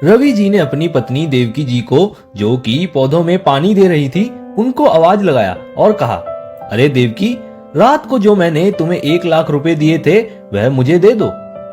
रवि जी ने अपनी पत्नी देवकी जी को, जो कि पौधों में पानी दे रही थी, उनको आवाज लगाया और कहा, अरे देवकी, रात को जो मैंने तुम्हें 1 लाख रुपए दिए थे वह मुझे दे दो।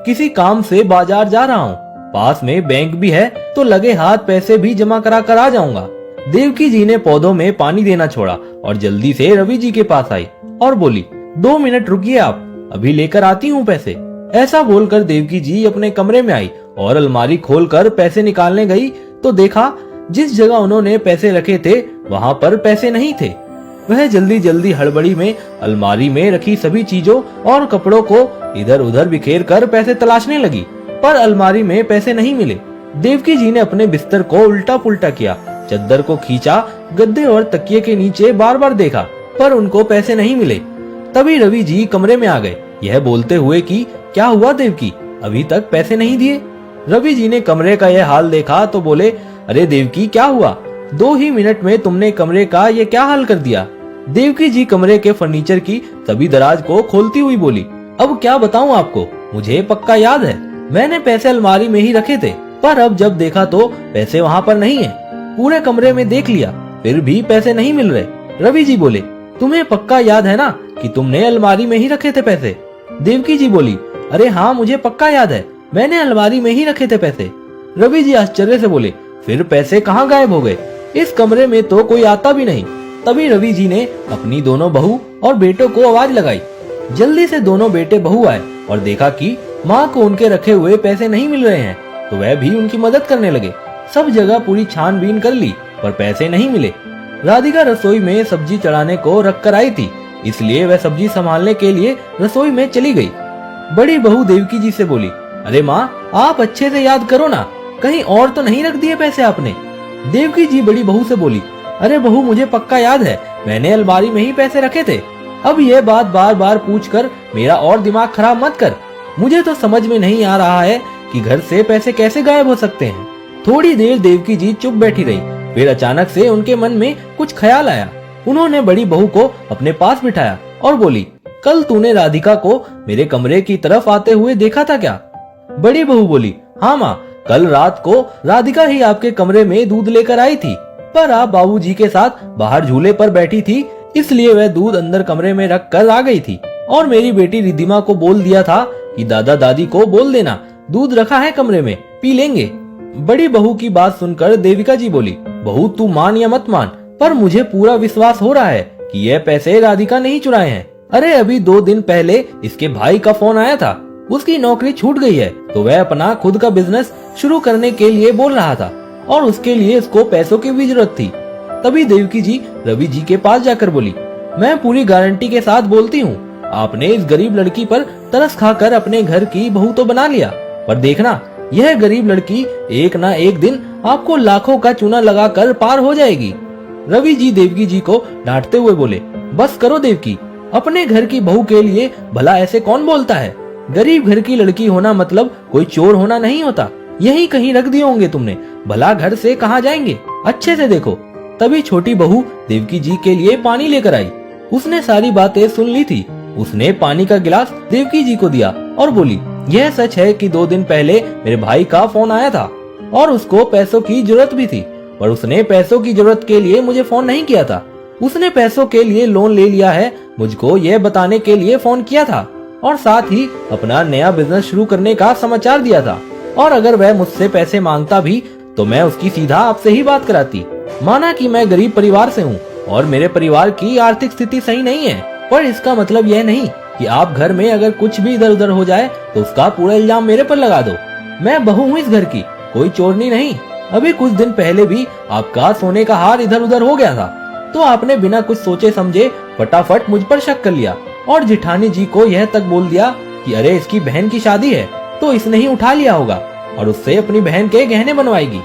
किसी काम से बाजार जा रहा हूँ, पास में बैंक भी है, तो लगे हाथ पैसे भी जमा करा कर आ जाऊंगा। देवकी जी ने पौधों में पानी देना छोड़ा और जल्दी से रवि जी के पास आई और बोली, 2 मिनट रुकिए आप, अभी लेकर आती हूँ पैसे। ऐसा बोलकर देवकी जी अपने कमरे में आई और अलमारी खोलकर पैसे निकालने गई तो देखा जिस जगह उन्होंने पैसे रखे थे वहां पर पैसे नहीं थे। वह जल्दी जल्दी हड़बड़ी में अलमारी में रखी सभी चीजों और कपड़ों को इधर उधर बिखेर कर पैसे तलाशने लगी, पर अलमारी में पैसे नहीं मिले। देवकी जी ने अपने बिस्तर को उल्टा पुल्टा किया, चद्दर को खींचा, गद्दे और तकिए के नीचे बार बार देखा, पर उनको पैसे नहीं मिले। तभी रवि जी कमरे में आ गए, यह बोलते हुए कि क्या हुआ देवकी, अभी तक पैसे नहीं दिए। रवि जी ने कमरे का यह हाल देखा तो बोले, अरे देवकी, क्या हुआ, 2 ही मिनट में तुमने कमरे का ये क्या हाल कर दिया। देवकी जी कमरे के फर्नीचर की सभी दराज को खोलती हुई बोली, अब क्या बताऊं आपको, मुझे पक्का याद है मैंने पैसे अलमारी में ही रखे थे, पर अब जब देखा तो पैसे वहाँ पर नहीं है। पूरे कमरे में देख लिया, फिर भी पैसे नहीं मिल रहे। रवि जी बोले, तुम्हें पक्का याद है ना कि तुमने अलमारी में ही रखे थे पैसे। देवकी जी बोली, अरे हाँ, मुझे पक्का याद है, मैंने अलमारी में ही रखे थे पैसे। रवि जी आश्चर्य से बोले, फिर पैसे कहाँ गायब हो गए, इस कमरे में तो कोई आता भी नहीं। तभी रवि जी ने अपनी दोनों बहू और बेटों को आवाज लगाई। जल्दी से दोनों बेटे बहू आए और देखा कि माँ को उनके रखे हुए पैसे नहीं मिल रहे हैं, तो वह भी उनकी मदद करने लगे। सब जगह पूरी छानबीन कर ली, पर पैसे नहीं मिले। राधिका रसोई में सब्जी चढ़ाने को रख कर आई थी, इसलिए वह सब्जी संभालने के लिए रसोई में चली गई। बड़ी बहू देवकी जी से बोली, अरे माँ, आप अच्छे से याद करो ना, कहीं और तो नहीं रख दिए पैसे आपने। देवकी जी बड़ी बहू से बोली, अरे बहू, मुझे पक्का याद है, मैंने अलमारी में ही पैसे रखे थे। अब यह बात बार बार पूछकर मेरा और दिमाग खराब मत कर, मुझे तो समझ में नहीं आ रहा है कि घर से पैसे कैसे गायब हो सकते हैं। थोड़ी देर देवकी जी चुप बैठी रही, फिर अचानक से उनके मन में कुछ ख्याल आया। उन्होंने बड़ी बहू को अपने पास बिठाया और बोली, कल तूने राधिका को मेरे कमरे की तरफ आते हुए देखा था क्या। बड़ी बहू बोली, हाँ माँ, कल रात को राधिका ही आपके कमरे में दूध लेकर आई थी, पर आप बाबूजी के साथ बाहर झूले पर बैठी थी, इसलिए वह दूध अंदर कमरे में रख कर आ गई थी और मेरी बेटी रिद्धिमा को बोल दिया था कि दादा दादी को बोल देना दूध रखा है कमरे में, पी लेंगे। बड़ी बहू की बात सुनकर देविका जी बोली, बहू तू मान या मत मान, पर मुझे पूरा विश्वास हो रहा है कि यह पैसे राधिका नहीं चुराए हैं। अरे अभी 2 दिन पहले इसके भाई का फोन आया था, उसकी नौकरी छूट गई है, तो वह अपना खुद का बिजनेस शुरू करने के लिए बोल रहा था और उसके लिए इसको पैसों की भी जरूरत थी। तभी देवकी जी रवि जी के पास जाकर बोली, मैं पूरी गारंटी के साथ बोलती हूँ, आपने इस गरीब लड़की पर तरस खाकर अपने घर की बहू तो बना लिया, पर देखना यह गरीब लड़की एक ना एक दिन आपको लाखों का चूना लगाकर पार हो जाएगी। रवि जी देवकी जी को डांटते हुए बोले, बस करो देवकी, अपने घर की बहू के लिए भला ऐसे कौन बोलता है। गरीब घर की लड़की होना मतलब कोई चोर होना नहीं होता। यही कहीं रख दिए होंगे तुमने, भला घर से कहाँ जाएंगे, अच्छे से देखो। तभी छोटी बहू देवकी जी के लिए पानी लेकर आई। उसने सारी बातें सुन ली थी। उसने पानी का गिलास देवकी जी को दिया और बोली, यह सच है कि 2 दिन पहले मेरे भाई का फोन आया था और उसको पैसों की जरूरत भी थी, पर उसने पैसों की जरूरत के लिए मुझे फोन नहीं किया था। उसने पैसों के लिए लोन ले लिया है, मुझको यह बताने के लिए फोन किया था और साथ ही अपना नया बिजनेस शुरू करने का समाचार दिया था। और अगर वह मुझसे पैसे मांगता भी तो मैं उसकी सीधा आपसे ही बात कराती। माना कि मैं गरीब परिवार से हूँ और मेरे परिवार की आर्थिक स्थिति सही नहीं है, पर इसका मतलब यह नहीं कि आप घर में अगर कुछ भी इधर उधर हो जाए तो उसका पूरा इल्जाम मेरे पर लगा दो। मैं बहू हूँ इस घर की, कोई चोरनी नहीं। अभी कुछ दिन पहले भी आपका सोने का हार इधर उधर हो गया था, तो आपने बिना कुछ सोचे समझे फटाफट मुझ पर शक कर लिया और जिठानी जी को यह तक बोल दिया कि अरे इसकी बहन की शादी है तो इसने ही उठा लिया होगा और उससे अपनी बहन के गहने बनवाएगी।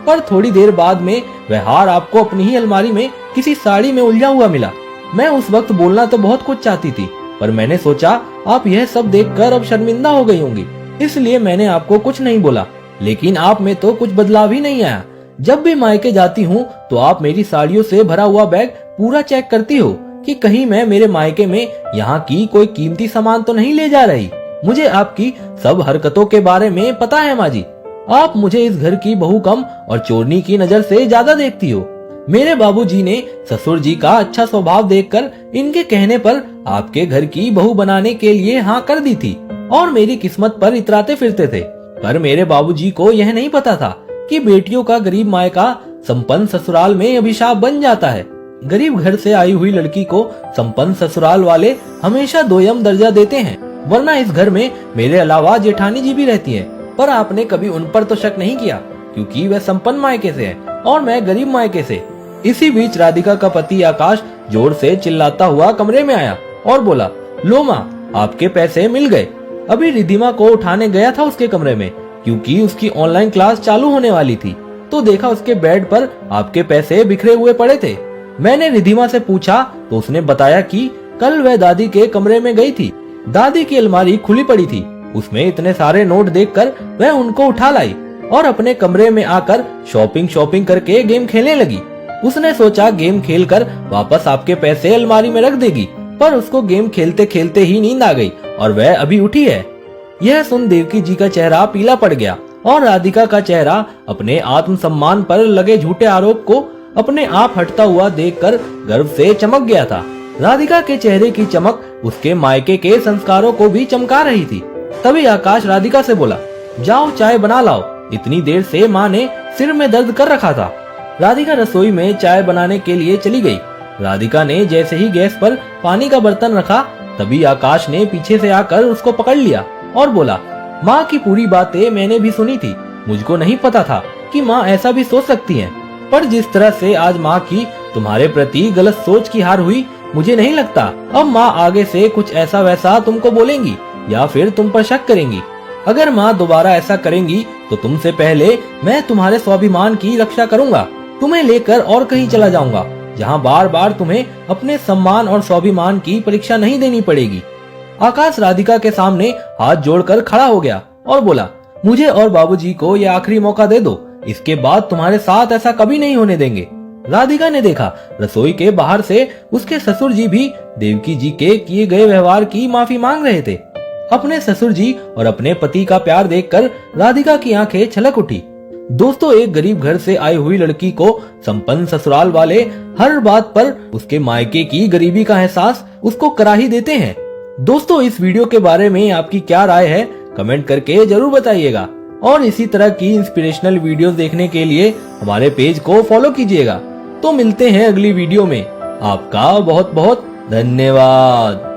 पर थोड़ी देर बाद में वह हार आपको अपनी ही अलमारी में किसी साड़ी में उलझा हुआ मिला। मैं उस वक्त बोलना तो बहुत कुछ चाहती थी, पर मैंने सोचा आप यह सब देखकर अब शर्मिंदा हो गई होंगी, इसलिए मैंने आपको कुछ नहीं बोला। लेकिन आप में तो कुछ बदलाव ही नहीं आया। जब भी मायके जाती हूँ तो आप मेरी साड़ियों से भरा हुआ बैग पूरा चेक करती हो कि कहीं मैं मेरे मायके में यहाँ की कोई कीमती सामान तो नहीं ले जा रही। मुझे आपकी सब हरकतों के बारे में पता है माँ जी। आप मुझे इस घर की बहू कम और चोरनी की नजर से ज्यादा देखती हो। मेरे बाबूजी ने ससुर जी का अच्छा स्वभाव देखकर इनके कहने पर आपके घर की बहू बनाने के लिए हाँ कर दी थी और मेरी किस्मत पर इतराते फिरते थे। पर मेरे बाबूजी को यह नहीं पता था कि बेटियों का गरीब मायका संपन्न ससुराल में अभिशाप बन जाता है। गरीब घर से आई हुई लड़की को संपन्न ससुराल वाले हमेशा दोयम दर्जा देते हैं, वरना इस घर में मेरे अलावा जेठानी जी भी रहती हैं। पर आपने कभी उन पर तो शक नहीं किया, क्योंकि वह संपन्न मायके से है और मैं गरीब मायके से। इसी बीच राधिका का पति आकाश जोर से चिल्लाता हुआ कमरे में आया और बोला, लो माँ, आपके पैसे मिल गए। अभी रिधिमा को उठाने गया था उसके कमरे में, क्योंकि उसकी ऑनलाइन क्लास चालू होने वाली थी, तो देखा उसके बेड पर आपके पैसे बिखरे हुए पड़े थे। मैंने रिधिमा से पूछा तो उसने बताया कि कल वह दादी के कमरे में गई थी। दादी की अलमारी खुली पड़ी थी, उसमें इतने सारे नोट देखकर वह उनको उठा लाई और अपने कमरे में आकर शॉपिंग करके गेम खेलने लगी। उसने सोचा गेम खेलकर वापस आपके पैसे अलमारी में रख देगी, पर उसको गेम खेलते खेलते ही नींद आ गई और वह अभी उठी है। यह सुन देवकी जी का चेहरा पीला पड़ गया और राधिका का चेहरा अपने आत्मसम्मान पर लगे झूठे आरोप को अपने आप हटता हुआ देखकर गर्व से चमक गया था। राधिका के चेहरे की चमक उसके मायके के संस्कारों को भी चमका रही थी। तभी आकाश राधिका से बोला, जाओ चाय बना लाओ, इतनी देर से माँ ने सिर में दर्द कर रखा था। राधिका रसोई में चाय बनाने के लिए चली गई। राधिका ने जैसे ही गैस पर पानी का बर्तन रखा, तभी आकाश ने पीछे से आकर उसको पकड़ लिया और बोला, माँ की पूरी बातें मैंने भी सुनी थी। मुझको नहीं पता था कि माँ ऐसा भी सोच सकती हैं, पर जिस तरह से आज माँ की तुम्हारे प्रति गलत सोच की हार हुई, मुझे नहीं लगता अब माँ आगे से कुछ ऐसा वैसा तुमको बोलेंगी या फिर तुम पर शक करेंगी। अगर माँ दोबारा ऐसा करेंगी तो तुमसे पहले मैं तुम्हारे स्वाभिमान की रक्षा करूंगा, तुम्हें लेकर और कहीं चला जाऊंगा जहाँ बार बार तुम्हें अपने सम्मान और स्वाभिमान की परीक्षा नहीं देनी पड़ेगी। आकाश राधिका के सामने हाथ जोड़कर खड़ा हो गया और बोला, मुझे और बाबूजी को यह आखिरी मौका दे दो, इसके बाद तुम्हारे साथ ऐसा कभी नहीं होने देंगे। राधिका ने देखा रसोई के बाहर से उसके ससुर जी भी देवकी जी के किए गए व्यवहार की माफी मांग रहे थे। अपने ससुर जी और अपने पति का प्यार देखकर राधिका की आंखें छलक उठी। दोस्तों, एक गरीब घर से आई हुई लड़की को संपन्न ससुराल वाले हर बात पर उसके मायके की गरीबी का एहसास उसको करा ही देते हैं। दोस्तों, इस वीडियो के बारे में आपकी क्या राय है, कमेंट करके जरूर बताइएगा और इसी तरह की इंस्पिरेशनल वीडियोस देखने के लिए हमारे पेज को फॉलो कीजिएगा। तो मिलते हैं अगली वीडियो में। आपका बहुत बहुत धन्यवाद।